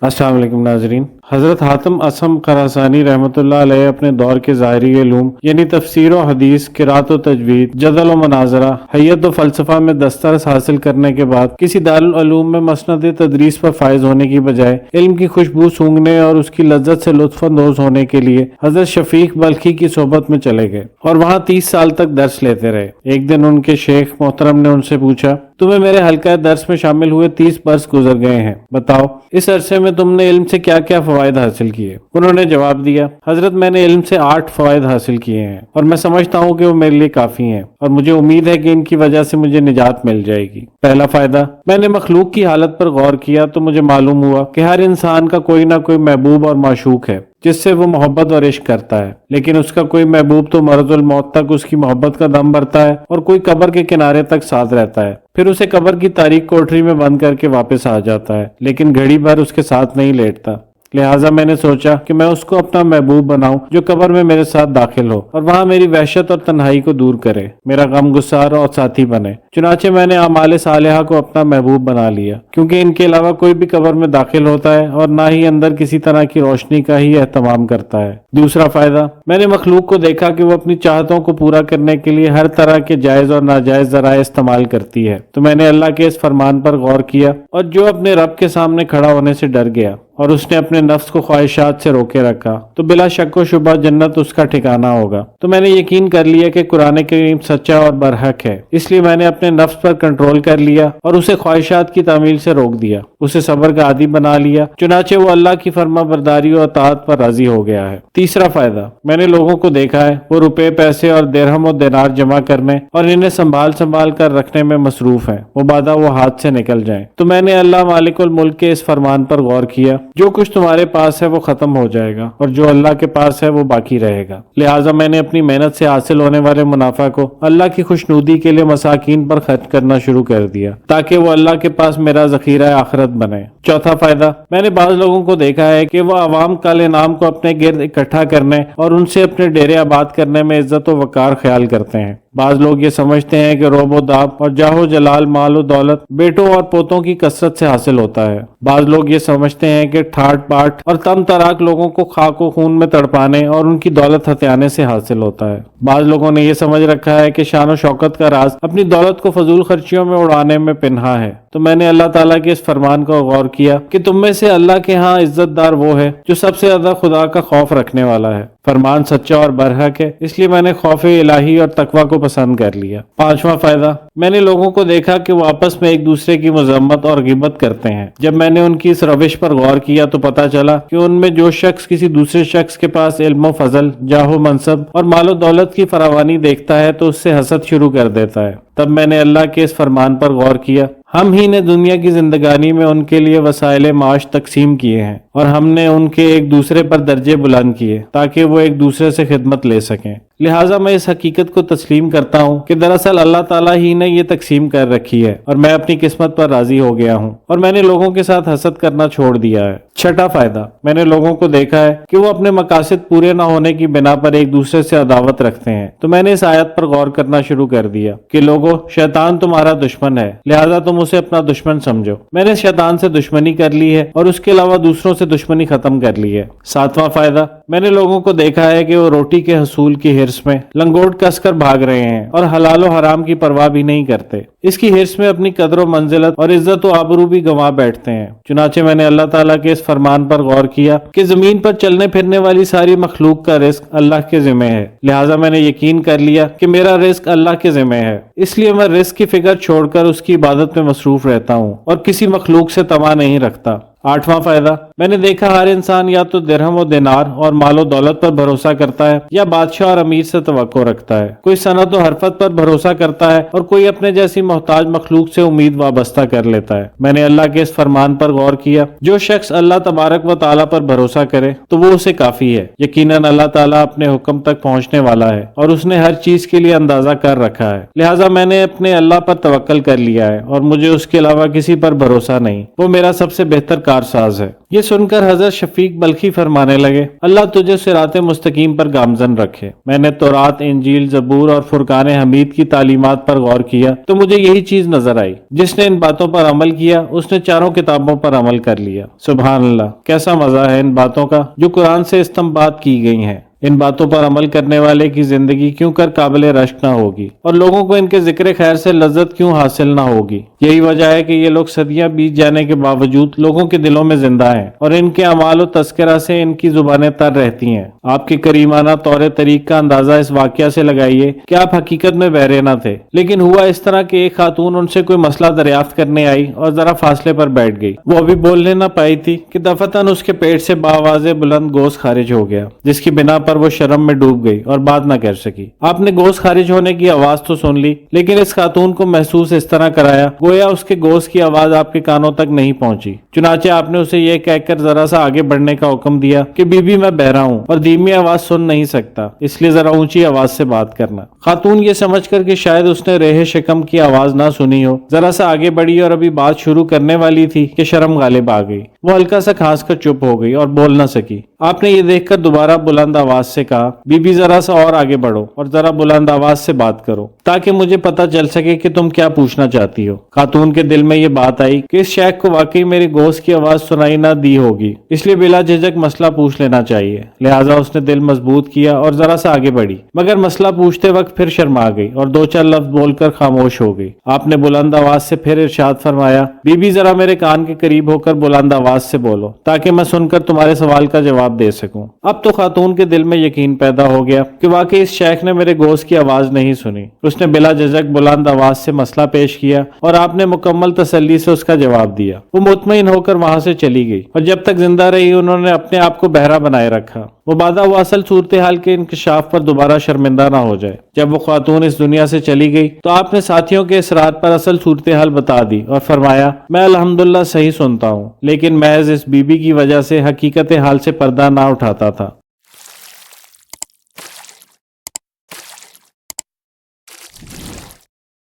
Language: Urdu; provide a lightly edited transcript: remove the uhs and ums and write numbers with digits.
السلام علیکم ناظرین۔ حضرت حاتم اصم خراسانی رحمۃ اللہ علیہ اپنے دور کے ظاہری علوم یعنی تفسیر و حدیث، قرات و تجوید، جدل و مناظرہ، حیت و فلسفہ میں دسترس حاصل کرنے کے بعد کسی دارالعلوم میں مسند تدریس پر فائز ہونے کی بجائے علم کی خوشبو سونگھنے اور اس کی لذت سے لطف اندوز ہونے کے لیے حضرت شفیق بلخی کی صحبت میں چلے گئے اور وہاں 30 سال تک درس لیتے رہے۔ ایک دن ان کے شیخ محترم نے ان سے پوچھا، تمہیں میرے حلقہ درس میں شامل ہوئے 30 برس گزر گئے ہیں، بتاؤ اس عرصے میں تم نے علم سے کیا کیا فوائد حاصل کیے؟ انہوں نے جواب دیا، حضرت میں نے علم سے 8 فوائد حاصل کیے ہیں اور میں سمجھتا ہوں کہ وہ میرے لیے کافی ہیں اور مجھے امید ہے کہ ان کی وجہ سے مجھے نجات مل جائے گی۔ پہلا فائدہ، میں نے مخلوق کی حالت پر غور کیا تو مجھے معلوم ہوا کہ ہر انسان کا کوئی نہ کوئی محبوب اور معشوق ہے جس سے وہ محبت اور عشق کرتا ہے، لیکن اس کا کوئی محبوب تو مرض الموت تک اس کی محبت کا دم بھرتا ہے اور کوئی قبر کے کنارے تک ساتھ رہتا ہے، پھر اسے قبر کی تاریک کوٹری میں بند کر کے واپس آ جاتا ہے، لیکن گھڑی بھر اس کے ساتھ نہیں لیٹتا۔ لہٰذا میں نے سوچا کہ میں اس کو اپنا محبوب بناؤں جو قبر میں میرے ساتھ داخل ہو اور وہاں میری وحشت اور تنہائی کو دور کرے، میرا غم گسار اور ساتھی بنے۔ چنانچہ میں نے اعمال صالحہ کو اپنا محبوب بنا لیا، کیونکہ ان کے علاوہ کوئی بھی قبر میں داخل ہوتا ہے اور نہ ہی اندر کسی طرح کی روشنی کا ہی اہتمام کرتا ہے۔ دوسرا فائدہ، میں نے مخلوق کو دیکھا کہ وہ اپنی چاہتوں کو پورا کرنے کے لیے ہر طرح کے جائز اور ناجائز ذرائع استعمال کرتی ہے، تو میں نے اللہ کے اس فرمان پر غور کیا اور جو اپنے رب کے سامنے کھڑا ہونے سے ڈر گیا اور اس نے اپنے نفس کو خواہشات سے روکے رکھا تو بلا شک و شبہ جنت اس کا ٹھکانہ ہوگا۔ تو میں نے یقین کر لیا کہ قرآن کریم سچا اور برحق ہے، اس لیے میں نے اپنے نفس پر کنٹرول کر لیا اور اسے خواہشات کی تعمیل سے روک دیا، اسے صبر کا عادی بنا لیا، چنانچہ وہ اللہ کی فرما برداری اور اطاعت پر راضی ہو گیا ہے۔ تیسرا فائدہ، میں نے لوگوں کو دیکھا ہے وہ روپے پیسے اور درہم و دینار جمع کرنے اور انہیں سنبھال کر رکھنے میں مصروف ہیں، مبادا وہ ہاتھ سے نکل جائیں۔ تو میں نے اللہ مالک الملک کے اس فرمان پر غور کیا، جو کچھ تمہارے پاس ہے وہ ختم ہو جائے گا اور جو اللہ کے پاس ہے وہ باقی رہے گا۔ لہٰذا میں نے اپنی محنت سے حاصل ہونے والے منافع کو اللہ کی خوشنودی کے لیے مساکین پر خرچ کرنا شروع کر دیا تاکہ وہ اللہ کے پاس میرا ذخیرہ آخرت بنے۔ چوتھا فائدہ، میں نے بعض لوگوں کو دیکھا ہے کہ وہ عوام کال انعام کو اپنے گرد اکٹھا کرنے اور ان سے اپنے ڈیرے آباد کرنے میں عزت و وقار خیال کرتے ہیں۔ بعض لوگ یہ سمجھتے ہیں کہ روب و داب اور جاہ و جلال، مال و دولت بیٹوں اور پوتوں کی کثرت سے حاصل ہوتا ہے۔ بعض لوگ یہ سمجھتے ہیں کہ ٹھاٹ باٹ اور تم تراک لوگوں کو خاک و خون میں تڑپانے اور ان کی دولت ہتھیانے سے حاصل ہوتا ہے۔ بعض لوگوں نے یہ سمجھ رکھا ہے کہ شان و شوکت کا راز اپنی دولت کو فضول خرچیوں میں اڑانے میں پنہا ہے۔ تو میں نے اللہ تعالیٰ کے اس فرمان کو غور کیا کہ تم میں سے اللہ کے ہاں عزت دار وہ ہے جو سب سے زیادہ خدا کا خوف رکھنے والا ہے۔ فرمان سچا اور برحق ہے، اس لیے میں نے خوف الہی اور تقوی کو پسند کر لیا۔ پانچواں فائدہ، میں نے لوگوں کو دیکھا کہ وہ آپس میں ایک دوسرے کی مذمت اور غیبت کرتے ہیں۔ جب میں نے ان کی اس روش پر غور کیا تو پتہ چلا کہ ان میں جو شخص کسی دوسرے شخص کے پاس علم و فضل، جاہ و منصب اور مال و دولت کی فراوانی دیکھتا ہے تو اس سے حسد شروع کر دیتا ہے۔ تب میں نے اللہ کے اس فرمان پر غور کیا، ہم ہی نے دنیا کی زندگانی میں ان کے لیے وسائل معاش تقسیم کیے ہیں اور ہم نے ان کے ایک دوسرے پر درجے بلند کیے تاکہ وہ ایک دوسرے سے خدمت لے سکیں۔ لہٰذا میں اس حقیقت کو تسلیم کرتا ہوں کہ دراصل اللہ تعالیٰ ہی نے یہ تقسیم کر رکھی ہے اور میں اپنی قسمت پر راضی ہو گیا ہوں اور میں نے لوگوں کے ساتھ حسد کرنا چھوڑ دیا ہے۔ چھٹا فائدہ، میں نے لوگوں کو دیکھا ہے کہ وہ اپنے مقاصد پورے نہ ہونے کی بنا پر ایک دوسرے سے عداوت رکھتے ہیں، تو میں نے اس آیت پر غور کرنا شروع کر دیا کہ لوگوں، شیطان تمہارا دشمن ہے، لہٰذا تم اسے اپنا دشمن سمجھو۔ میں نے شیطان سے دشمنی کر لی ہے اور اس کے علاوہ دوسروں سے دشمنی ختم کر لی ہے۔ ساتواں فائدہ، میں نے لوگوں کو دیکھا ہے کہ وہ روٹی کے حصول کی ہرس میں لنگوٹ کس کر بھاگ رہے ہیں اور حلال و حرام کی پرواہ بھی نہیں کرتے، اس کی ہرس میں اپنی قدر و منزلت اور عزت و آبرو بھی گنوا بیٹھتے ہیں۔ چنانچہ میں نے اللہ تعالیٰ کے اس فرمان پر غور کیا کہ زمین پر چلنے پھرنے والی ساری مخلوق کا رزق اللہ کے ذمہ ہے، لہٰذا میں نے یقین کر لیا کہ میرا رزق اللہ کے ذمہ ہے، اس لیے میں رزق کی فکر چھوڑ کر اس کی عبادت میں مصروف رہتا ہوں اور کسی مخلوق سے طمع نہیں رکھتا۔ آٹھواں فائدہ، میں نے دیکھا ہر انسان یا تو درہم و دینار اور مال و دولت پر بھروسہ کرتا ہے یا بادشاہ اور امیر سے توقع رکھتا ہے، کوئی صنعت و حرفت پر بھروسہ کرتا ہے اور کوئی اپنے جیسی محتاج مخلوق سے امید وابستہ کر لیتا ہے۔ میں نے اللہ کے اس فرمان پر غور کیا، جو شخص اللہ تبارک و تعالیٰ پر بھروسہ کرے تو وہ اسے کافی ہے، یقیناً اللہ تعالیٰ اپنے حکم تک پہنچنے والا ہے اور اس نے ہر چیز کے لیے اندازہ کر رکھا ہے۔ لہٰذا میں نے اپنے اللہ پر توکل کر لیا ہے اور مجھے اس کے علاوہ کسی پر بھروسہ نہیں، وہ میرا سب سے بہتر ساز ہے۔ یہ سن کر حضرت شفیق بلخی فرمانے لگے، اللہ تجھے صراط مستقیم پر گامزن رکھے۔ میں نے تورات، انجیل، زبور اور فرقان حمید کی تعلیمات پر غور کیا تو مجھے یہی چیز نظر آئی، جس نے ان باتوں پر عمل کیا اس نے چاروں کتابوں پر عمل کر لیا۔ سبحان اللہ، کیسا مزہ ہے ان باتوں کا جو قرآن سے استنباط کی گئی ہیں۔ ان باتوں پر عمل کرنے والے کی زندگی کیوں کر قابل رشک نہ ہوگی، اور لوگوں کو ان کے ذکر خیر سے لذت کیوں حاصل نہ ہوگی۔ یہی وجہ ہے کہ یہ لوگ صدیاں بیت جانے کے باوجود لوگوں کے دلوں میں زندہ ہیں، اور ان کے اعمال و تذکرہ سے ان کی زبانیں تر رہتی ہیں۔ آپ کے کریمانہ طور طریق کا اندازہ اس واقعہ سے لگائیے کہ آپ حقیقت میں بہرے نہ تھے، لیکن ہوا اس طرح کہ ایک خاتون ان سے کوئی مسئلہ دریافت کرنے آئی اور ذرا فاصلے پر بیٹھ گئی۔ وہ ابھی بولنے نہ پائی تھی کہ دفعتاً اس کے پیٹ سے باواز بلند گوشت خارج ہو گیا، جس کی بنا پر وہ شرم میں ڈوب گئی اور بات نہ کر سکی۔ آپ نے گوشت خارج ہونے کی آواز تو سن لی، لیکن اس خاتون کو محسوس اس طرح کرایا گویا اس کے گوشت کی آواز آپ کے کانوں تک نہیں پہنچی۔ چنانچہ آپ نے اسے یہ کہہ کر ذرا سا آگے بڑھنے کا حکم دیا کہ بی بی میں بہرا ہوں اور دھیمی آواز سن نہیں سکتا، اس لیے ذرا اونچی آواز سے بات کرنا۔ خاتون یہ سمجھ کر کہ شاید اس نے ریح شکم کی آواز نہ سنی ہو، ذرا سا آگے بڑھی اور ابھی بات شروع کرنے والی تھی کہ شرم غالب آ گئی۔ وہ ہلکا سا کھانس کر چپ ہو گئی اور بول نہ سکی۔ آپ نے یہ دیکھ کر دوبارہ بلند آواز سے کہا، بی بی ذرا سا اور آگے بڑھو اور ذرا بلند آواز سے بات کرو تاکہ مجھے پتہ چل سکے کہ تم کیا پوچھنا چاہتی ہو۔ خاتون کے دل میں یہ بات آئی کہ اس شیخ کو واقعی میری گوشت کی آواز سنائی نہ دی ہوگی، اس لیے بلا جھجک مسئلہ پوچھ لینا چاہیے۔ لہٰذا اس نے دل مضبوط کیا اور ذرا سا آگے بڑھی، مگر مسئلہ پوچھتے وقت پھر شرما گئی اور دو چار لفظ بول کر خاموش ہو گئی۔ آپ نے بلند آواز سے پھر ارشاد فرمایا، بی بی ذرا میرے کان کے قریب ہو کر بلند آواز سے بولو تاکہ میں سن کر تمہارے سوال کا جواب دے سکوں۔ اب تو خاتون کے دل میں یقین پیدا ہو گیا کہ واقعی اس شیخ نے میرے گوشت کی آواز نہیں سنی۔ اس نے بلا جھجک بلند آواز سے مسئلہ پیش کیا اور آپ نے مکمل تسلی سے اس کا جواب دیا۔ وہ مطمئن ہو کر وہاں سے چلی گئی اور جب تک زندہ رہی انہوں نے اپنے آپ کو بہرا بنائے رکھا، مبادا وہ اصل صورتحال کے انکشاف پر دوبارہ شرمندہ نہ ہو جائے۔ جب وہ خاتون اس دنیا سے چلی گئی تو آپ نے ساتھیوں کے اصرار پر اصل صورتحال بتا دی اور فرمایا، میں الحمدللہ صحیح سنتا ہوں، لیکن محض اس بی بی کی وجہ سے حقیقت حال سے پردہ نہ اٹھاتا تھا۔